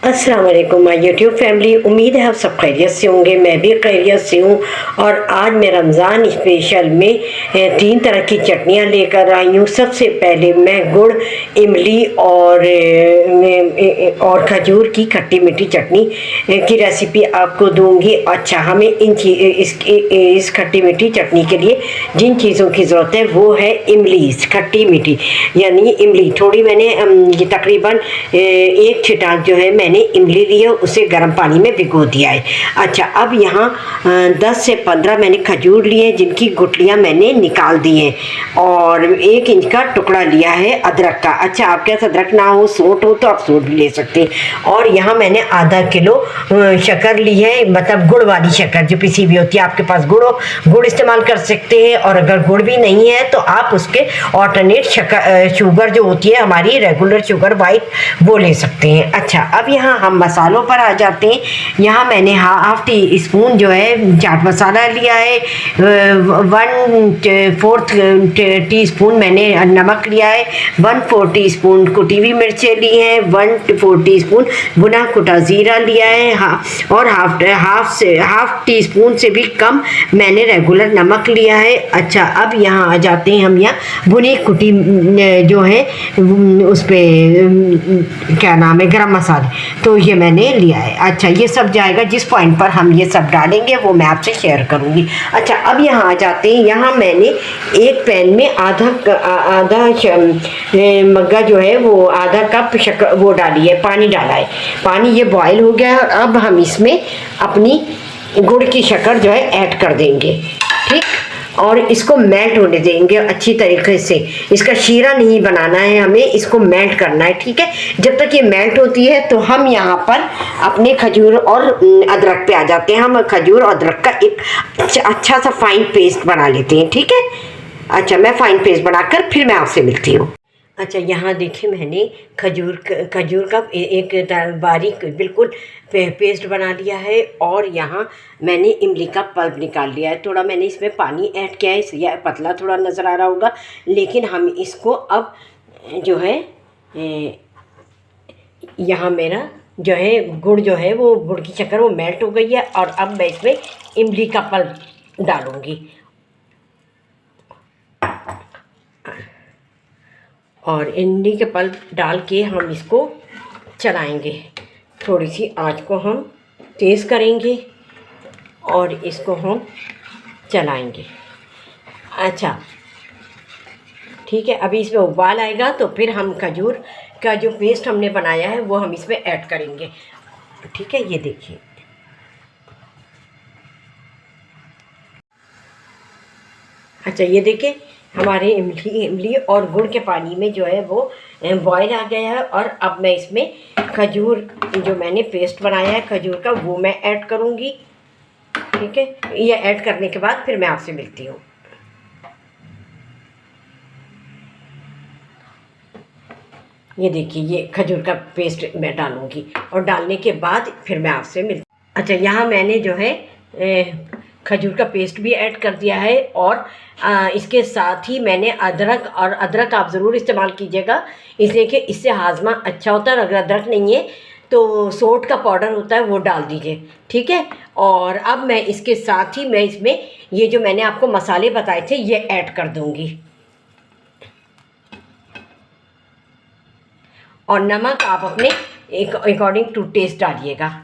अस्सलाम वालेकुम my YouTube family. उम्मीद है आप सब खैरियत से होंगे। मैं भी खैरियत से हूँ। और आज मैं रमज़ान स्पेशल में 3 तरह की चटनियाँ लेकर आई हूँ। सबसे पहले मैं गुड़, इमली और खजूर की खट्टी मीठी चटनी की रेसिपी आपको दूंगी। अच्छा, हमें इस खट्टी मीठी चटनी के लिए जिन चीज़ों की ज़रूरत है वो है इमली, खट्टी मीठी यानी इमली थोड़ी मैंने ये तकरीबन एक छिटाक जो है मैंने इमली ली है, उसे गर्म पानी में भिगो दिया है। अच्छा, अब यहाँ 10 से 15 मैंने खजूर लिए जिनकी गुठलियाँ मैंने निकाल दी हैं और 1 इंच का टुकड़ा लिया है अदरक का। अच्छा, आपके पास अदरक ना हो, सोंठ हो तो आप सोंठ भी ले सकते हैं। और यहाँ मैंने आधा किलो शक्कर ली है, मतलब गुड़ वाली शक्कर जो पिसी हुई होती है। आपके पास गुड़ हो, गुड़ इस्तेमाल कर सकते हैं, और अगर गुड़ भी नहीं है तो आप उसके ऑल्टरनेट शुगर जो होती है हमारी रेगुलर शुगर वाइट, वो ले सकते हैं। अच्छा, अब यहाँ हम मसालों पर आ जाते हैं। यहाँ मैंने हाफ टी स्पून जो है चाट मसाला लिया है, 1/4 टीस्पून मैंने नमक लिया है, 1/4 टीस्पून कुटी हुई मिर्चें ली हैं, 1/4 टीस्पून भुना कुटा ज़ीरा लिया है, और हाफ टी स्पून से भी कम मैंने रेगुलर नमक लिया है। अच्छा, अब यहाँ आ जाते हैं हम यहाँ भुनी कुटी जो है उस पर क्या नाम है, गरम मसाले, तो ये मैंने लिया है। अच्छा, ये सब जाएगा, जिस पॉइंट पर हम ये सब डालेंगे वो मैं आपसे शेयर करूँगी। अच्छा, अब यहाँ आ जाते हैं। यहाँ मैंने एक पैन में आधा मग्गा जो है वो आधा कप शक्कर वो डाली है, पानी डाला है। पानी ये बॉयल हो गया है और अब हम इसमें अपनी गुड़ की शक्कर जो है ऐड कर देंगे, ठीक, और इसको मेल्ट होने देंगे अच्छी तरीके से। इसका शीरा नहीं बनाना है, हमें इसको मेल्ट करना है, ठीक है। जब तक ये मेल्ट होती है तो हम यहाँ पर अपने खजूर और अदरक पे आ जाते हैं। हम खजूर और अदरक का एक अच्छा सा फाइन पेस्ट बना लेते हैं, ठीक है। अच्छा, मैं फाइन पेस्ट बनाकर फिर मैं आपसे मिलती हूँ। अच्छा, यहाँ देखिए मैंने खजूर का एक बारीक बिल्कुल पेस्ट बना लिया है, और यहाँ मैंने इमली का पल्प निकाल लिया है। थोड़ा मैंने इसमें पानी ऐड किया है, इसलिए पतला थोड़ा नज़र आ रहा होगा, लेकिन हम इसको अब जो है यहाँ मेरा जो है गुड़ जो है वो गुड़ की शक्कर वो मेल्ट हो गई है, और अब मैं इसमें इमली का पल्प डालूँगी और इमली के पल्प डाल के हम इसको चलाएंगे। थोड़ी सी आंच को हम तेज़ करेंगे और इसको हम चलाएंगे। अच्छा, ठीक है। अभी इसमें उबाल आएगा तो फिर हम खजूर का जो पेस्ट हमने बनाया है वो हम इसमें ऐड करेंगे, ठीक है। ये देखिए, अच्छा ये देखिए हमारे इमली और गुड़ के पानी में जो है वो बॉयल आ गया है, और अब मैं इसमें खजूर जो मैंने पेस्ट बनाया है खजूर का वो मैं ऐड करूँगी, ठीक है। ये ऐड करने के बाद फिर मैं आपसे मिलती हूँ। ये देखिए, ये खजूर का पेस्ट मैं डालूँगी और डालने के बाद फिर मैं आपसे मिलती हूँ। अच्छा, यहाँ मैंने जो है खजूर का पेस्ट भी ऐड कर दिया है, और इसके साथ ही मैंने अदरक आप ज़रूर इस्तेमाल कीजिएगा, इसलिए कि इससे हाजमा अच्छा होता है। अगर अदरक नहीं है तो सोंठ का पाउडर होता है वो डाल दीजिए, ठीक है। और अब मैं इसके साथ ही मैं इसमें ये जो मैंने आपको मसाले बताए थे ये ऐड कर दूँगी, और नमक आप अपने अकॉर्डिंग टू टेस्ट डालिएगा।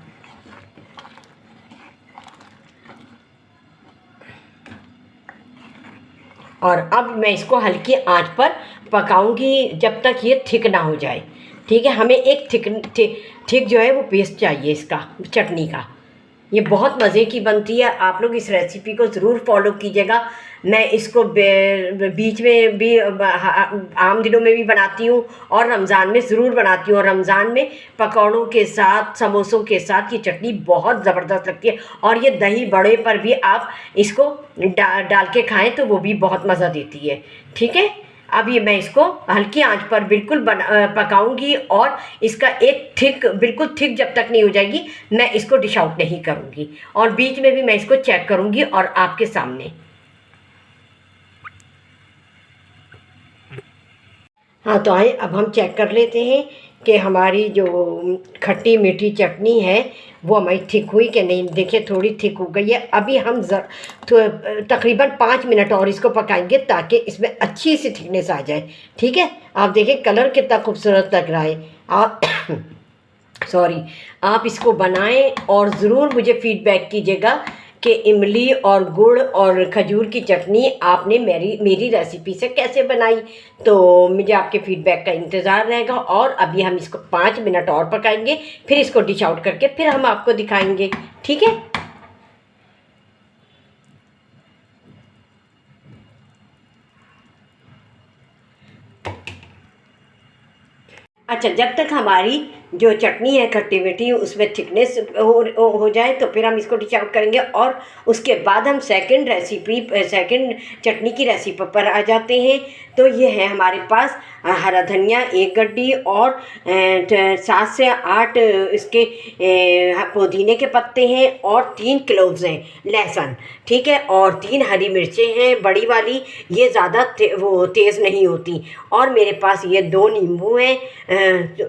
और अब मैं इसको हल्की आंच पर पकाऊंगी जब तक ये थिक ना हो जाए, ठीक है। हमें एक थिक जो है वो पेस्ट चाहिए इसका, चटनी का। ये बहुत मज़े की बनती है, आप लोग इस रेसिपी को ज़रूर फॉलो कीजिएगा। मैं इसको बीच में भी आम दिनों में भी बनाती हूँ और रमज़ान में ज़रूर बनाती हूँ, और रमज़ान में पकौड़ों के साथ, समोसों के साथ ये चटनी बहुत ज़बरदस्त लगती है। और ये दही बड़े पर भी आप इसको डाल के खाएं तो वो भी बहुत मज़ा देती है, ठीक है। अब ये मैं इसको हल्की आंच पर बिल्कुल पकाऊंगी, और इसका एक बिल्कुल थिक जब तक नहीं हो जाएगी मैं इसको डिश आउट नहीं करूँगी, और बीच में भी मैं इसको चेक करूँगी और आपके सामने। हाँ, तो आए अब हम चेक कर लेते हैं कि हमारी जो खट्टी मीठी चटनी है वो हमारी थिक हुई कि नहीं। देखिए थोड़ी थिक हो गई है। अभी हम तो तकरीबन 5 मिनट और इसको पकाएंगे ताकि इसमें अच्छी सी थिकनेस आ जाए। ठीक है, आप देखिए कलर कितना खूबसूरत लग रहा है। आप सॉरी, आप इसको बनाएं और ज़रूर मुझे फ़ीडबैक कीजिएगा कि इमली और गुड़ और खजूर की चटनी आपने मेरी रेसिपी से कैसे बनाई। तो मुझे आपके फ़ीडबैक का इंतज़ार रहेगा। और अभी हम इसको 5 मिनट और पकाएंगे, फिर इसको डिश आउट करके फिर हम आपको दिखाएंगे। ठीक है। अच्छा, जब तक हमारी जो चटनी है खट्टी मीठी उसमें थिकनेस हो जाए तो फिर हम इसको डिश आउट करेंगे। और उसके बाद हम सेकंड चटनी की रेसिपी पर आ जाते हैं। तो ये है हमारे पास हरा धनिया 1 गड्डी और 7 से 8 इसके पुदीने के पत्ते हैं और 3 क्लोव्स हैं लहसुन। ठीक है, और 3 हरी मिर्चें हैं बड़ी वाली, ये ज़्यादा वो तेज़ नहीं होती। और मेरे पास ये 2 नींबू हैं,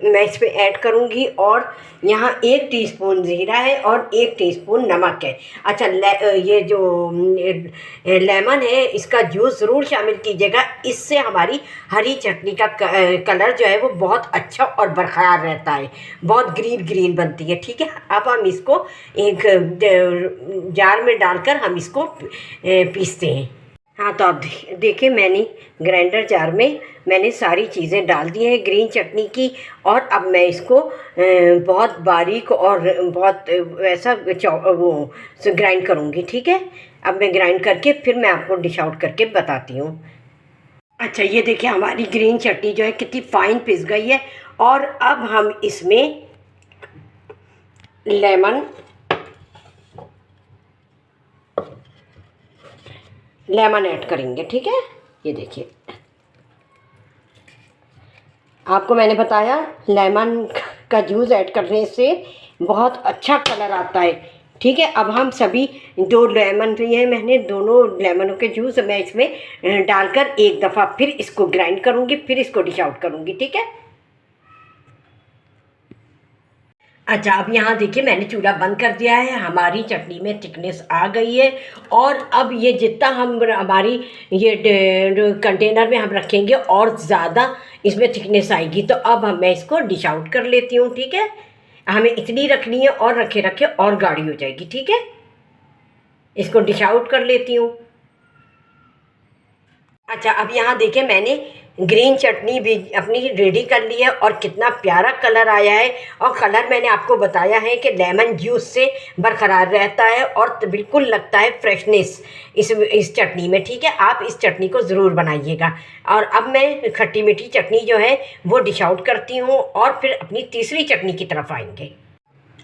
मैं इस पर ऐड करूँगी। और यहाँ 1 टीस्पून ज़ीरा है और 1 टीस्पून नमक है। अच्छा, ये जो लेमन है इसका जूस ज़रूर शामिल कीजिएगा, इससे हमारी हरी चटनी का कलर जो है वो बहुत अच्छा और बरकरार रहता है, बहुत ग्रीन बनती है। ठीक है, अब हम इसको एक जार में डालकर हम इसको पीसते हैं। हाँ, तो आप देखिए मैंने ग्राइंडर जार में मैंने सारी चीज़ें डाल दी हैं ग्रीन चटनी की। और अब मैं इसको बहुत बारीक और बहुत वैसा वो ग्राइंड करूँगी। ठीक है, अब मैं ग्राइंड करके फिर मैं आपको डिश आउट करके बताती हूँ। अच्छा, ये देखिए हमारी ग्रीन चटनी जो है कितनी फाइन पिस गई है। और अब हम इसमें लेमन ऐड करेंगे। ठीक है, ये देखिए आपको मैंने बताया लेमन का जूस ऐड करने से बहुत अच्छा कलर आता है। ठीक है, अब हम सभी 2 लेमन लिए हैं मैंने, दोनों लेमनों के जूस मैं इसमें डालकर एक दफ़ा फिर इसको ग्राइंड करूँगी, फिर इसको डिश आउट करूँगी। ठीक है। अच्छा, अब यहाँ देखिए मैंने चूल्हा बंद कर दिया है, हमारी चटनी में थिकनेस आ गई है। और अब ये जितना हम हमारी ये कंटेनर में हम रखेंगे और ज़्यादा इसमें थिकनेस आएगी। तो अब मैं इसको डिश आउट कर लेती हूँ। ठीक है, हमें इतनी रखनी है और रखे रखे और गाढ़ी हो जाएगी। ठीक है, इसको डिश आउट कर लेती हूँ। अच्छा, अब यहाँ देखिए मैंने ग्रीन चटनी भी अपनी रेडी कर ली है और कितना प्यारा कलर आया है। और कलर मैंने आपको बताया है कि लेमन जूस से बरकरार रहता है और बिल्कुल लगता है फ्रेशनेस इस चटनी में। ठीक है, आप इस चटनी को ज़रूर बनाइएगा। और अब मैं खट्टी मीठी चटनी जो है वो डिश आउट करती हूँ और फिर अपनी तीसरी चटनी की तरफ आएंगे।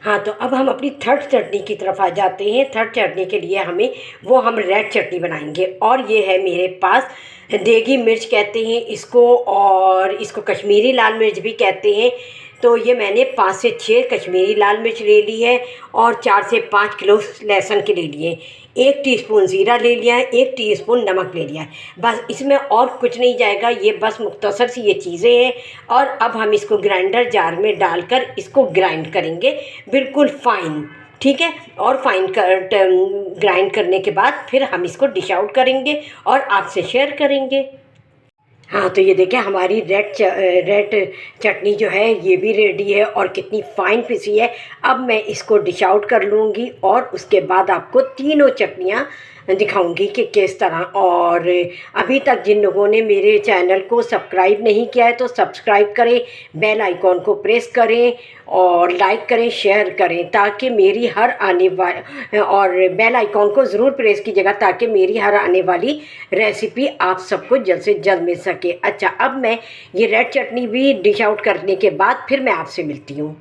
हाँ, तो अब हम अपनी थर्ड चटनी की तरफ आ जाते हैं। थर्ड चटनी के लिए हम रेड चटनी बनाएंगे। और ये है मेरे पास देगी मिर्च कहते हैं इसको, और इसको कश्मीरी लाल मिर्च भी कहते हैं। तो ये मैंने 5 से 6 कश्मीरी लाल मिर्च ले ली है और 4 से 5 किलो लहसुन के ले लिए। 1 टीस्पून ज़ीरा ले लिया है, 1 टीस्पून नमक ले लिया है। बस इसमें और कुछ नहीं जाएगा, ये बस मुख्तसर सी ये चीज़ें हैं। और अब हम इसको ग्राइंडर जार में डालकर इसको ग्राइंड करेंगे बिल्कुल फ़ाइन। ठीक है, और फाइन ग्राइंड करने के बाद फिर हम इसको डिश आउट करेंगे और आपसे शेयर करेंगे। हाँ, तो ये देखें हमारी रेड चटनी जो है ये भी रेडी है और कितनी फ़ाइन पिसी है। अब मैं इसको डिश आउट कर लूँगी और उसके बाद आपको तीनों चटनियाँ दिखाऊंगी कि किस तरह। और अभी तक जिन लोगों ने मेरे चैनल को सब्सक्राइब नहीं किया है तो सब्सक्राइब करें, बेल आइकॉन को प्रेस करें और लाइक करें, शेयर करें, ताकि मेरी हर आने वाली, और बेल आइकॉन को ज़रूर प्रेस कीजिएगा ताकि मेरी हर आने वाली रेसिपी आप सबको जल्द से जल्द मिल सके। अच्छा, अब मैं ये रेड चटनी भी डिश आउट करने के बाद फिर मैं आपसे मिलती हूँ।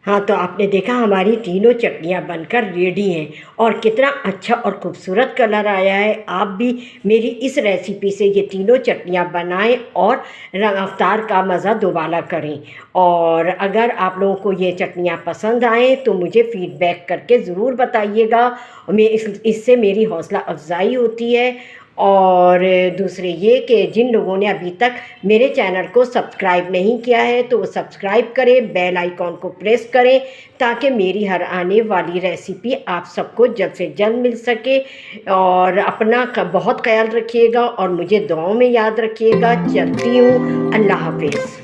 हाँ, तो आपने देखा हमारी तीनों चटनियाँ बनकर रेडी हैं और कितना अच्छा और ख़ूबसूरत कलर आया है। आप भी मेरी इस रेसिपी से ये तीनों चटनियाँ बनाएं और रफ्तार का मज़ा दोबारा करें। और अगर आप लोगों को ये चटनियाँ पसंद आएँ तो मुझे फ़ीडबैक करके ज़रूर बताइएगा। इससे मेरी हौसला अफजाई होती है और दूसरे ये कि जिन लोगों ने अभी तक मेरे चैनल को सब्सक्राइब नहीं किया है तो वो सब्सक्राइब करें, बेल आइकॉन को प्रेस करें ताकि मेरी हर आने वाली रेसिपी आप सबको जल्द से जल्द मिल सके। और अपना बहुत ख्याल रखिएगा और मुझे दुआओं में याद रखिएगा। चलती हूँ, अल्लाह हाफिज़।